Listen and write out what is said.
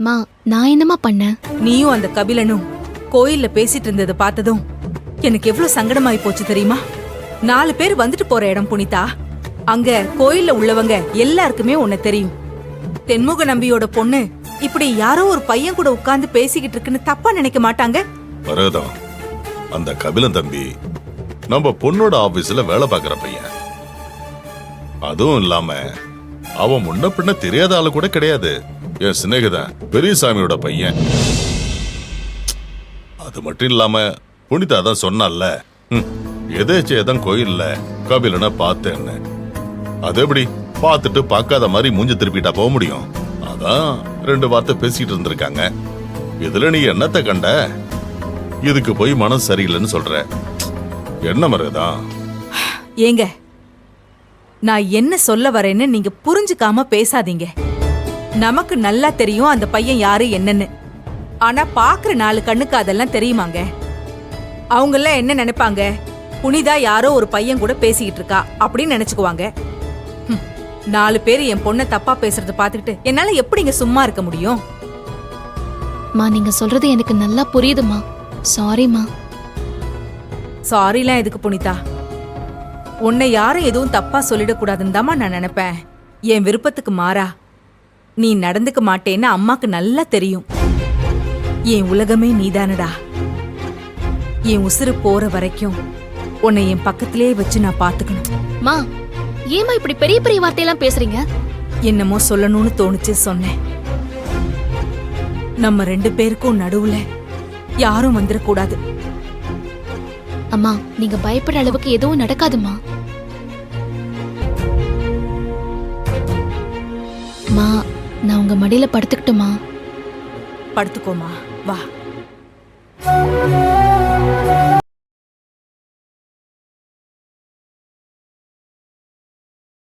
மா நான் என்னமா பண்ணேன்? நீயும் அந்த கபிலனும் கோயில்ல பேசிட்டு இருந்ததை பார்த்ததும் எனக்கு எவ்வளவு சங்கடமாயி போச்சு தெரியுமா? 4 பேர் வந்துட்டு போற இடம் புனிதா. அங்க கோயில்ல உள்ளவங்க எல்லாருக்குமே உன்னை தெரியும். தென்முக நம்பியோட பொண்ணு இப்படி யாரோ ஒரு பையன் கூட உட்கார்ந்து பேசிக்கிட்டு இருக்குன்னு தப்பா நினைக்க மாட்டாங்க? வரதான் அந்த கபிலன் தம்பி நம்ம பொண்ணோட ஆபீஸ்ல வேலை பார்க்கிற பையன். அதுவும் இல்லாம அவன் முன்ன பின்ன தெரியாத ஆளு கூட கிடையாது. என் சிநேகிதன் பெரியசாமியோட பையன். அது மட்டும் இல்லாம புனிதா தான் சொன்னால எதேச்சேதான் கோயில்ல கபிலனை பார்த்தேன்னு. அது எப்படி பார்த்துட்டு பார்க்காத மாதிரி மூஞ்சி திருப்பிட்டா போக முடியும்? அதான் 2 வார்த்தை பேசிட்டு இருந்திருக்காங்க. இதுல நீ என்னத்த கண்ட? இதுக்கு போய் மனசு சரியில்லைன்னு சொல்ற. என்ன மருதான்? ஏங்க, நான் என்ன சொல்ல வரேன்னு நீங்க புரிஞ்சுக்காம பேசாதீங்க. நமக்கு நல்லா தெரியும் அந்த பையன் யாரு என்னன்னு. ஆனா பாக்குற 4 கண்ணுக்கு அதெல்லாம் தெரியுமாங்க? அவங்கெல்லாம் என்ன நினைப்பாங்க? புனிதா யாரோ ஒரு பையன் கூட பேசிக்கிட்டு இருக்கா அப்படின்னு நினைச்சுக்குவாங்க. 4 பேர் என் பொண்ணை தப்பா பேசுறத பாத்துக்கிட்டு என்னால எப்படிங்க சும்மா இருக்க முடியும்? மா நீங்க சொல்றது எனக்கு நல்லா புரியுதுமா. சாரிமா. சாரிலாம் எதுக்கு புனிதா? உன்னை யாரும் எதுவும் தப்பா சொல்லிடக்கூடாதுன்னு தாமா நான் நினைப்பேன். என் விருப்பத்துக்கு மாறா நீ நடந்துக்க மாட்டேன்னு அம்மாக்கு நல்லா தெரியும். என் உலகமே நீதானடா. என் உசுறு போற வரைக்கும் உன்னை என் பக்கத்திலே வச்சு நான் பாத்துக்கணும். மா ஏமா இப்படி பெரிய பெரிய வார்த்தையெல்லாம் பேசுறீங்க? என்னமோ சொல்லணும்னு தோணுச்சு சொன்னேன். நம்ம 2 பேருக்கும் நடுவுல யாரும் வந்துடக்கூடாது. அம்மா நீங்க பயப்படுற அளவுக்கு எதுவும் நடக்காதுமா. மா நான் உங்க மடியில படுத்துக்கிட்டுமா? படுத்துக்கோமா, வா.